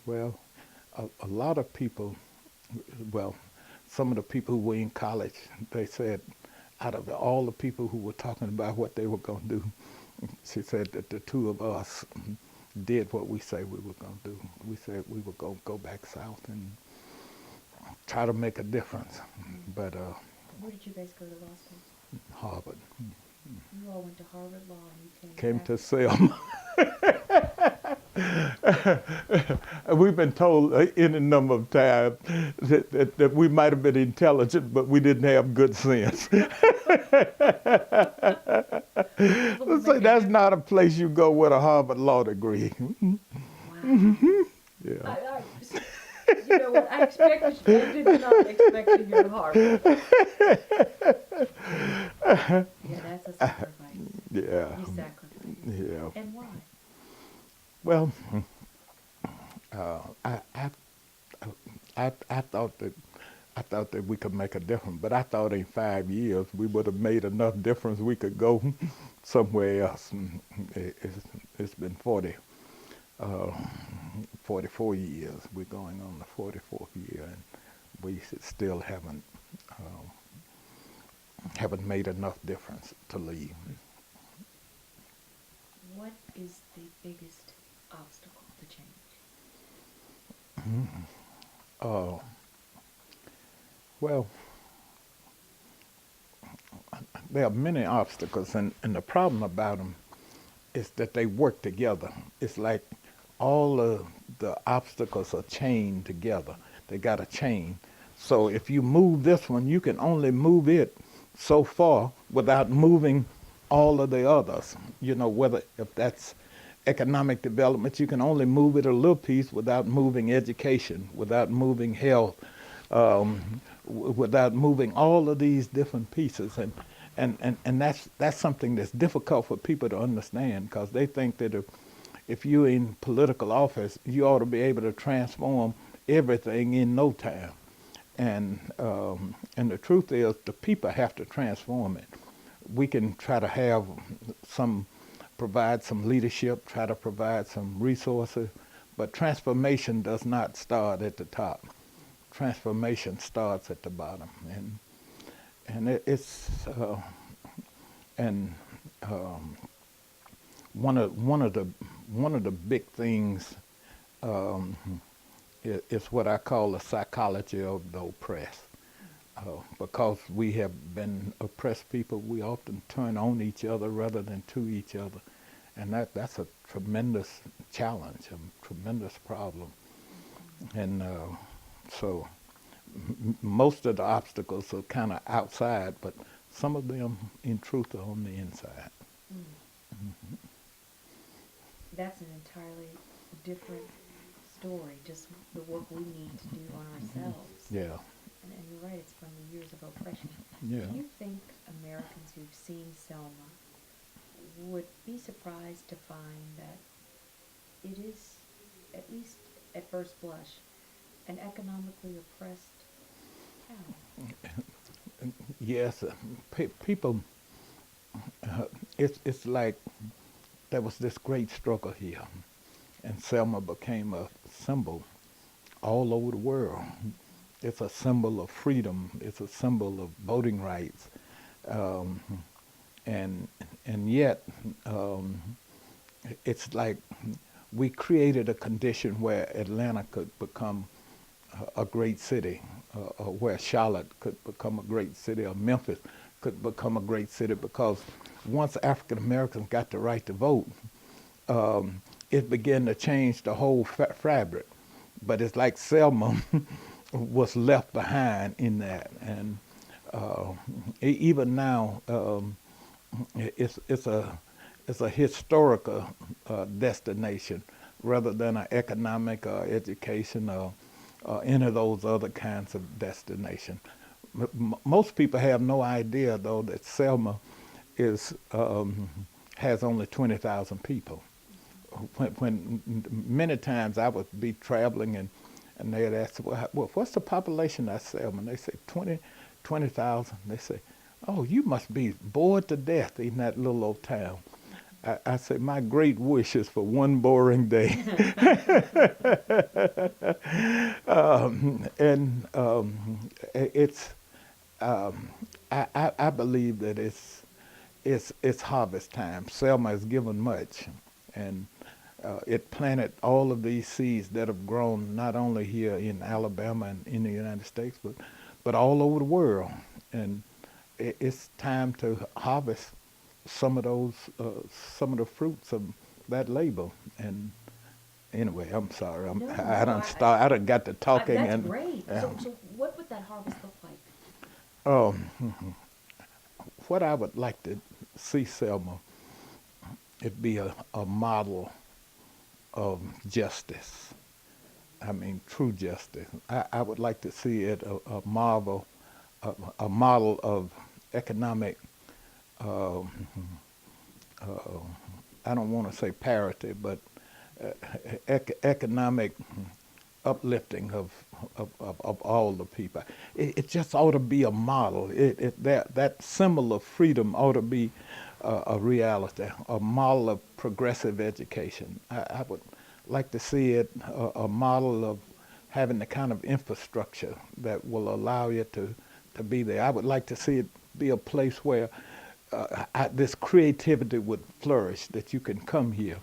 Well, a lot of people, well, some of the people who were in college, they said, out of all the people who were talking about what they were going to do, she said that the two of us did what we say we were going to do. We said we were going to go back south and try to make a difference. But Where did you guys go to law school? Harvard You all went to Harvard Law and you came came back. to Selma. We've been told any number of times that we might have been intelligent, but we didn't have good sense. Well, So that's not a place you go with a Harvard law degree. wow. Yeah. You know what? I did not expect to hear Harvard. Yeah, that's a sacrifice. Yeah. You sacrificed. Yeah. And why? Well, uh, I, I, I thought that we could make a difference, but I thought in 5 years we would have made enough difference we could go somewhere else. And it's been 44 years. We're going on the 44th year, and we still haven't made enough difference to leave. What is the biggest obstacle to change? Uh, well, there are many obstacles, and the problem about them is that they work together. It's like all of the obstacles are chained together. They got a chain. So if you move this one, you can only move it so far without moving all of the others. You know, whether if that's economic development, you can only move it a little piece without moving education, without moving health, without moving all of these different pieces. And that's something that's difficult for people to understand, because they think that if you're in political office, you ought to be able to transform everything in no time. And the truth is, the people have to transform it. We can try to provide some leadership, try to provide some resources, but transformation does not start at the top. Transformation starts at the bottom, and one of the big things um, is what I call the psychology of the oppressed. Because we have been oppressed people, we often turn on each other rather than to each other, and that's a tremendous challenge, a tremendous problem. And so most of the obstacles are kind of outside, but some of them, in truth, are on the inside. Mm. Mm-hmm. That's an entirely different story, just the work we need to do on ourselves. Yeah, And you're right, it's from the years of oppression. yeah. Do you think Americans who've seen Selma would be surprised to find that it is, at least at first blush, an economically oppressed town? Yes, people. It's like there was this great struggle here, and Selma became a symbol all over the world. It's a symbol of freedom. It's a symbol of voting rights, um, and yet it's like we created a condition where Atlanta could become a great city, or where Charlotte could become a great city, or Memphis could become a great city, because once African Americans got the right to vote, it began to change the whole fabric. But it's like Selma was left behind in that, and even now, it's a historical destination rather than an economic or education or any of those other kinds of destination. Most people have no idea, though, that Selma is has only 20,000 people. When many times I would be traveling and they'd ask, well, what's the population of Selma? And they say 20,000. They say, oh, you must be bored to death in that little old town. I say my great wish is for one boring day. And it's I believe that it's harvest time. Selma has given much, and it planted all of these seeds that have grown not only here in Alabama and in the United States, but all over the world. And it's time to harvest some of those, some of the fruits of that labor. And anyway, I'm sorry. No, I no, done start. I done got to talking that's and. great. So what would that harvest look like? Um, what I would like to see Selma, it be a model of justice. I mean, true justice. I would like to see it a model of economic. Uh, uh, I don't want to say parity, but uh, economic uplifting of all the people. It just ought to be a model. That symbol of freedom ought to be a reality, a model of progressive education. I would like to see it a model of having the kind of infrastructure that will allow you to be there. I would like to see it be a place where this creativity would flourish, that you can come here.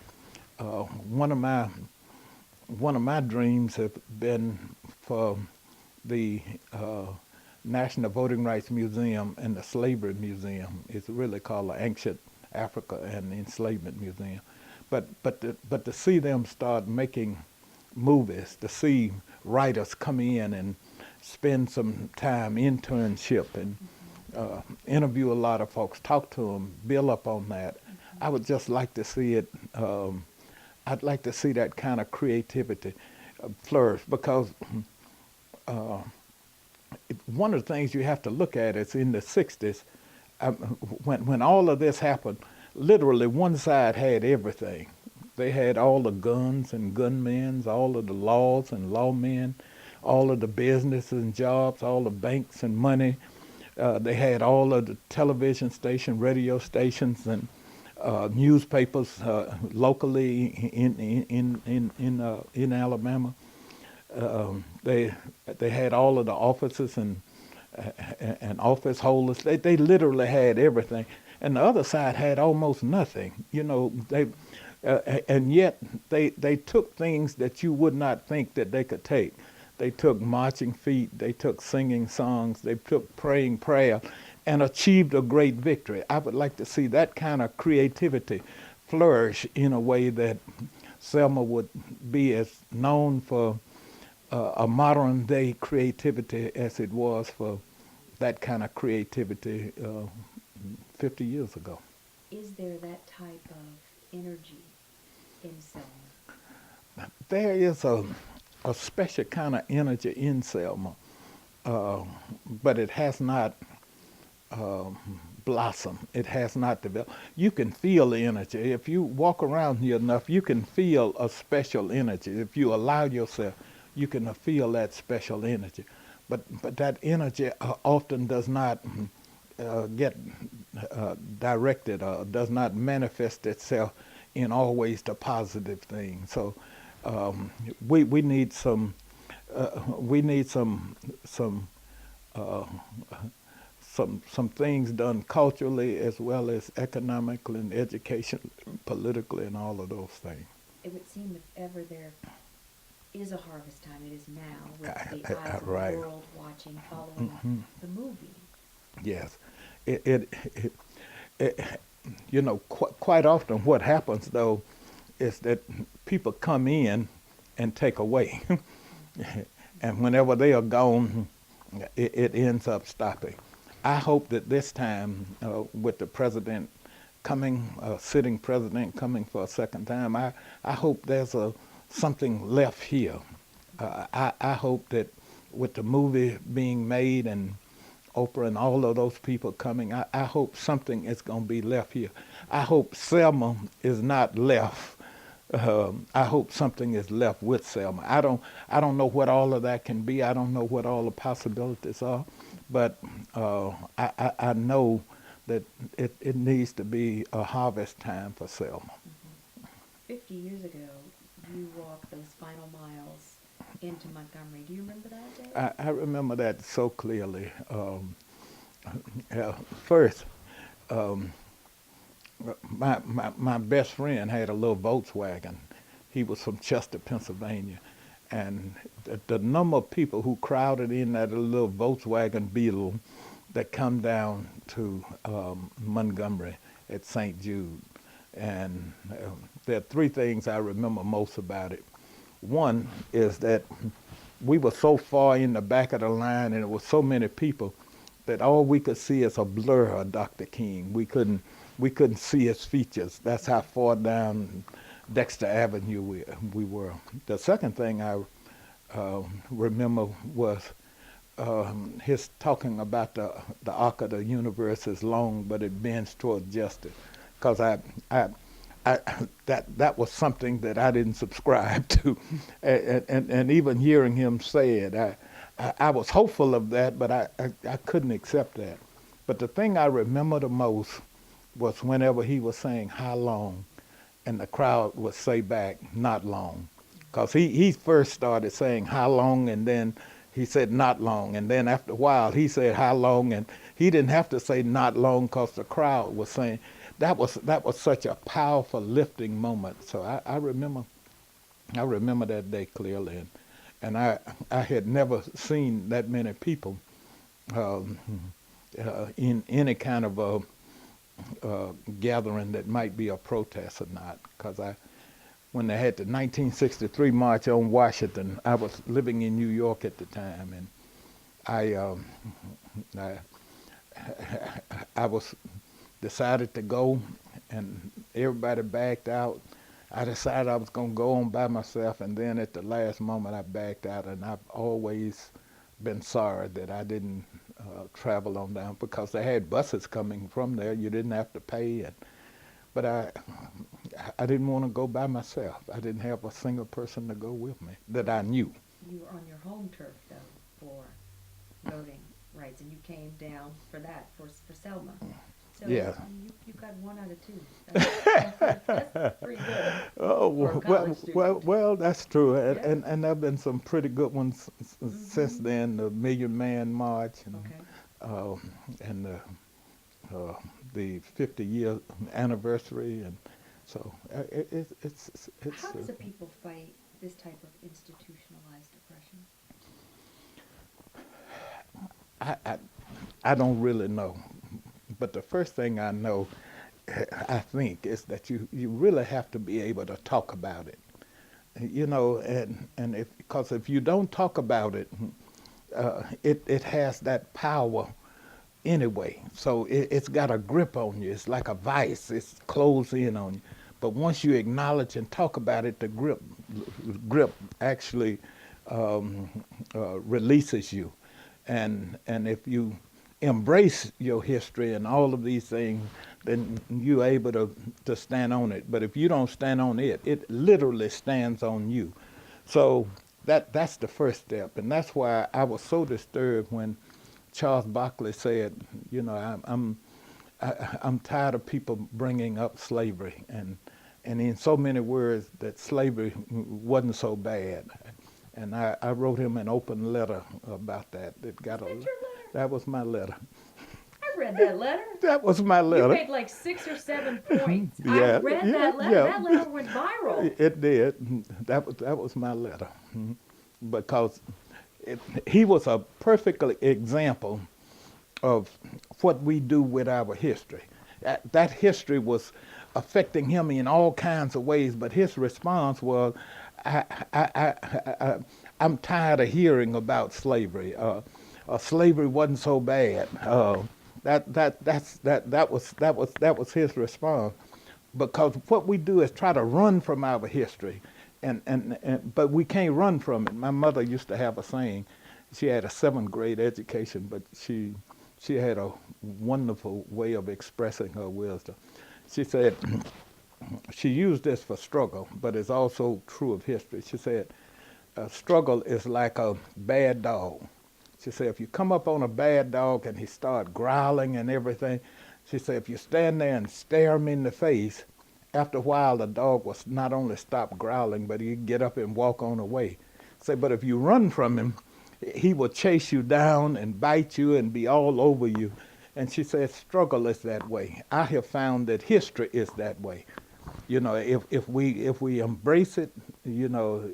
Uh, one of my one of my dreams have been for the National Voting Rights Museum and the Slavery Museum. It's really called the Ancient Africa and Enslavement Museum. But to see them start making movies, to see writers come in and spend some time internship and interview a lot of folks, talk to them, build up on that. I would just like to see it. I'd like to see that kind of creativity flourish because uh, one of the things you have to look at is in the 60s, when all of this happened, literally one side had everything. They had all the guns and gunmen, all of the laws and lawmen, all of the businesses and jobs, all the banks and money. They had all of the television stations, radio stations, and newspapers locally in Alabama. They had all of the offices and office holders. They literally had everything, and the other side had almost nothing. You know, and yet they took things that you would not think that they could take. They took marching feet, they took singing songs, they took praying prayer, and achieved a great victory. I would like to see that kind of creativity flourish in a way that Selma would be as known for a modern day creativity as it was for that kind of creativity 50 years ago. Is there that type of energy in Selma? There is a special kind of energy in Selma, uh, but it has not um, blossomed. It has not developed. You can feel the energy. If you walk around here enough, you can feel a special energy. If you allow yourself, you can feel that special energy. But that energy often does not get directed or does not manifest itself in always the positive thing. So we need some we need uh, some things done culturally as well as economically and education, politically, and all of those things. It would seem if ever there is a harvest time, it is now, with the eyes of Right. the world watching, following Hmm. the movie. Yes. It, it, it, it you know, quite often what happens though is that people come in and take away. And whenever they are gone, it ends up stopping. I hope that this time, with the president coming, sitting president coming for a second time, I hope there's something left here. I hope that with the movie being made and Oprah and all of those people coming, I hope something is going to be left here. I hope Selma is not left. I hope something is left with Selma. I don't know what all of that can be. I don't know what all the possibilities are, but I know that it needs to be a harvest time for Selma. 50 years ago, you walked those final miles into Montgomery. Do you remember that day? I remember that so clearly. First, um, my best friend had a little Volkswagen. He was from Chester, Pennsylvania. And the number of people who crowded in that little Volkswagen Beetle that come down to Montgomery at St. Jude. And there are three things I remember most about it. One is that we were so far in the back of the line and there were so many people that all we could see is a blur of Dr. King. We couldn't see his features. That's how far down Dexter Avenue we were. The second thing I remember was his talking about the arc of the universe is long, but it bends toward justice. Because I that was something that I didn't subscribe to, and even hearing him say it, I was hopeful of that, but I couldn't accept that. But the thing I remember the most was whenever he was saying how long, and the crowd would say back not long, because he first started saying how long, and then he said not long, and then after a while he said how long, and he didn't have to say not long because the crowd was saying. That was such a powerful lifting moment. So I remember that day clearly, and I had never seen that many people um, in any kind of a gathering that might be a protest or not. Because when they had the 1963 March on Washington, I was living in New York at the time, and I I was decided to go, and everybody backed out. I decided I was going to go on by myself, and then at the last moment I backed out, and I've always been sorry that I didn't travel on down because they had buses coming from there. You didn't have to pay, but I didn't want to go by myself. I didn't have a single person to go with me that I knew. You were on your home turf, though, for voting rights, and you came down for that, for Selma. So Yeah. you got 1 out of 2. That's pretty good Oh for a well, college student. well, that's true, and, Yeah. and there have been some pretty good ones since then. The Million Man March, Okay. and the 50-year anniversary, and so it's How does a people fight this type of institutionalized oppression? I I don't really know, but the first thing I know, I think, is that you really have to be able to talk about it. And if you don't talk about it, it has that power anyway. So it's got a grip on you. It's like a vice. It's closed in on you. But once you acknowledge and talk about it, the grip actually um, releases you. And if you embrace your history and all of these things, then you're able to stand on it. But if you don't stand on it, it literally stands on you. So that's the first step, and that's why I was so disturbed when Charles Barkley said, I'm tired of people bringing up slavery, and in so many words that slavery wasn't so bad. And I wrote him an open letter about that. It got Is that your letter? That was my letter. I read that letter. That was my You letter. made like 6 or 7 points. I Yeah, read yeah, that letter. yeah. That letter went viral. It did. That was my letter, because he was a perfect example of what we do with our history. That history was affecting him in all kinds of ways, but his response was, I'm tired of hearing about slavery. Slavery wasn't so bad. That was his response, because what we do is try to run from our history, but we can't run from it. My mother used to have a saying. She had a 7th grade education, but she had a wonderful way of expressing her wisdom. She said, she used this for struggle, but it's also true of history. She said, struggle is like a bad dog. She said, if you come up on a bad dog and he start growling and everything, She said, if you stand there and stare him in the face, after a while the dog will not only stop growling, but he'd get up and walk on away. Say, but if you run from him, he will chase you down and bite you and be all over you. And she said, struggle is that way. I have found that history is that way. You know, if we embrace it, you know,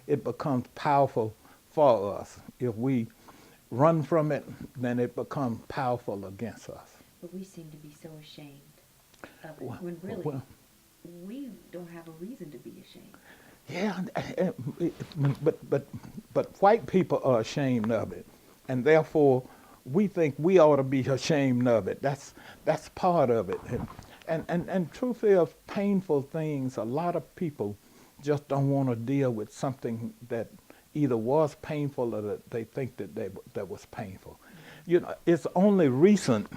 it becomes powerful for us. If we run from it, then it becomes powerful against us. But we seem to be so ashamed of it, Well, when really well, we don't have a reason to be ashamed. yeah, but white people are ashamed of it, and therefore we think we ought to be ashamed of it. That's part of it. And truth is, painful things. A lot of people just don't want to deal with something that either was painful or that they think that was painful. You know, it's only recent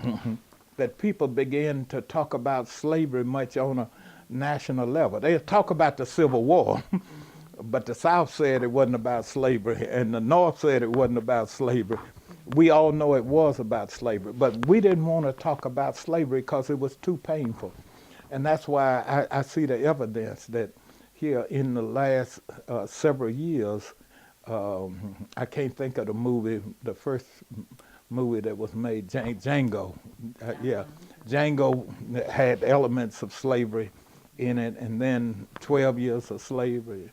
that people begin to talk about slavery much on a national level. They talk about the Civil War, but the South said it wasn't about slavery, and the North said it wasn't about slavery. We all know it was about slavery, but we didn't want to talk about slavery because it was too painful. And that's why I see the evidence that here in the last several years, I can't think of the movie, the first movie that was made, Django. Yeah, Django had elements of slavery in it, and then 12 years of slavery,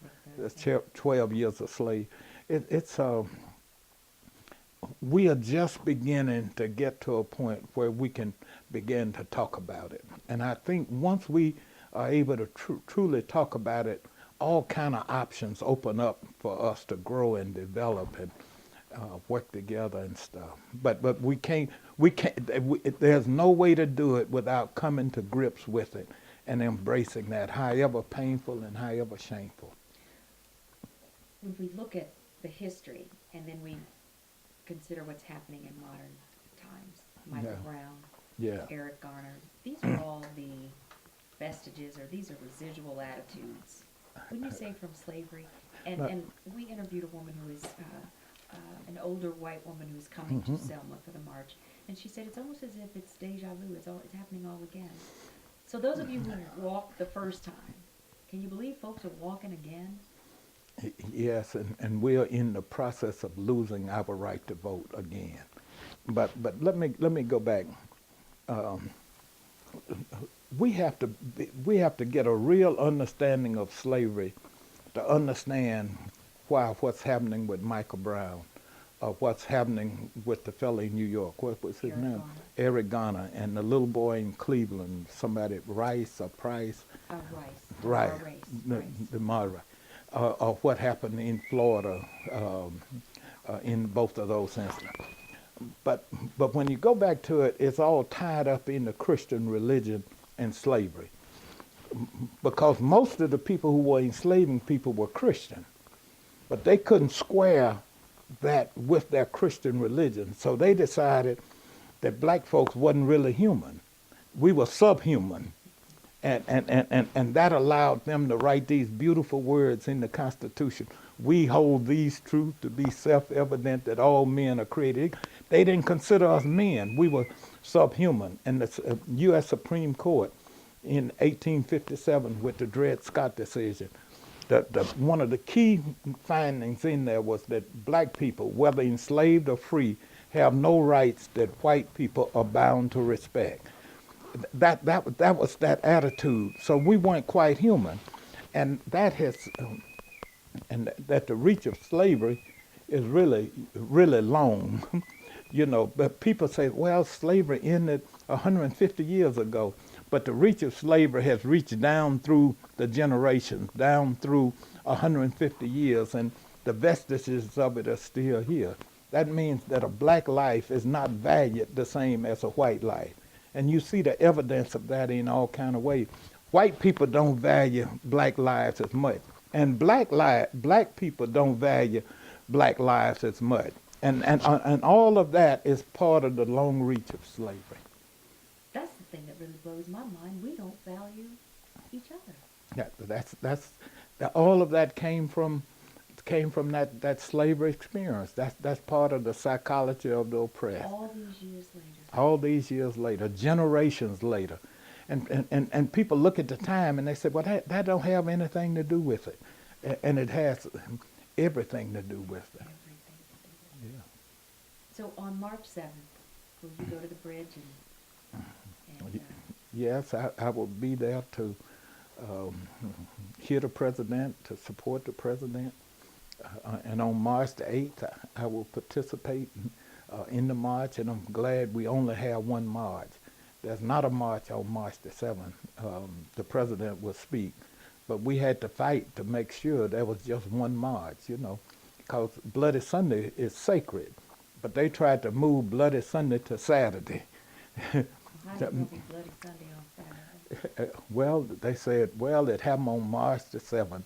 12 years of slave. It's we are just beginning to get to a point where we can begin to talk about it. And I think once we are able to truly talk about it, all kind of options open up for us to grow and develop and work together and stuff. But we can't, there's no way to do it without coming to grips with it and embracing that, however painful and however shameful. When we look at the history and then we consider what's happening in modern times, Michael Yeah. Brown, Yeah. Eric Garner, these are all the vestiges, or these are residual attitudes, wouldn't you say, from slavery? And, But- and we interviewed a woman who is an older white woman who's coming to Selma for the march, and she said it's almost as if it's deja vu. It's happening all again. So those of you who walked the first time, can you believe folks are walking again? Yes, and we are in the process of losing our right to vote again. But let me go back. Um, we have to get a real understanding of slavery to understand why what's happening with Michael Brown, or what's happening with the fellow in New York. What was his Eric name? Garner. Eric Garner, and the little boy in Cleveland, somebody Rice or Price. Rice. Right, Rice. the Mara, or what happened in Florida in both of those instances. But when you go back to it, it's all tied up in the Christian religion and slavery, because most of the people who were enslaving people were Christian, but they couldn't square that with their Christian religion, so they decided that black folks wasn't really human. We were subhuman. And that allowed them to write these beautiful words in the Constitution. We hold these truths to be self-evident that all men are created. They didn't consider us men. We were subhuman. And the U.S. Supreme Court in 1857 with the Dred Scott decision, one of the key findings in there was that black people, whether enslaved or free, have no rights that white people are bound to respect. That was that attitude. So we weren't quite human, and that has, and that the reach of slavery is really long. You know, but people say, well, slavery ended 150 years ago, but the reach of slavery has reached down through the generations, down through 150 years, and the vestiges of it are still here. That means that a black life is not valued the same as a white life. And you see the evidence of that in all kind of ways. White people don't value black lives as much, and black people don't value black lives as much. And all of that is part of the long reach of slavery. That's the thing that really blows my mind. We don't value each other. Yeah, all of that came from came from that slavery experience. That's part of the psychology of the oppressed. All these years later. All these years later, generations later. And people look at the time and they say, well, that don't have anything to do with it. And it has everything to do with it. Everything to do with it. Yeah. So on March 7th, will you go to the bridge and Yes, I will be there to um, hear the president, to support the president. And on March the 8th, I will participate in the march, and I'm glad we only have one march. There's not a march on March the 7th. The president will speak, but we had to fight to make sure there was just one march, because Bloody Sunday is sacred. But they tried to move Bloody Sunday to Saturday. how's it going to be Bloody Sunday on Saturday? Well, they said, well, it happened on March the 7th,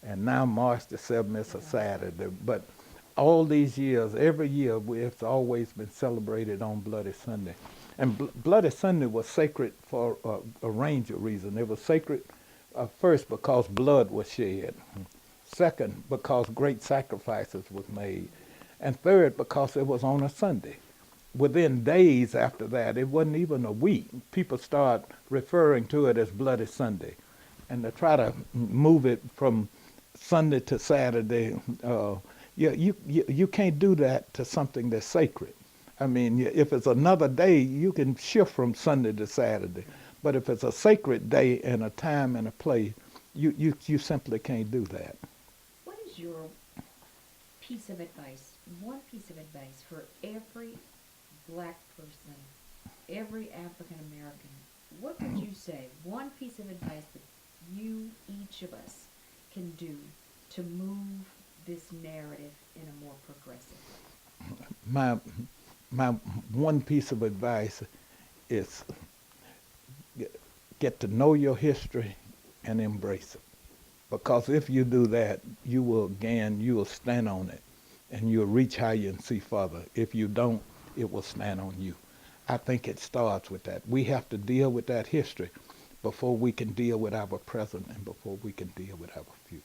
and now March the 7th is a Saturday. But all these years, every year, it's always been celebrated on Bloody Sunday. And Bloody Sunday was sacred for a range of reasons. It was sacred, first, because blood was shed. Second, because great sacrifices was made. And third, because it was on a Sunday. Within days after that, it wasn't even a week, people start referring to it as Bloody Sunday. And to try to move it from Sunday to Saturday, you can't do that to something that's sacred. I mean, if it's another day, you can shift from Sunday to Saturday. But if it's a sacred day and a time and a place, you simply can't do that. What is your piece of advice, one piece of advice for every black person, every African American? What would you say, one piece of advice that you, each of us, can do to move this narrative in a more progressive way? My one piece of advice is get to know your history and embrace it. Because if you do that, you will stand on it, and you'll reach higher and see further. If you don't, it will stand on you. I think it starts with that. We have to deal with that history before we can deal with our present and before we can deal with our future.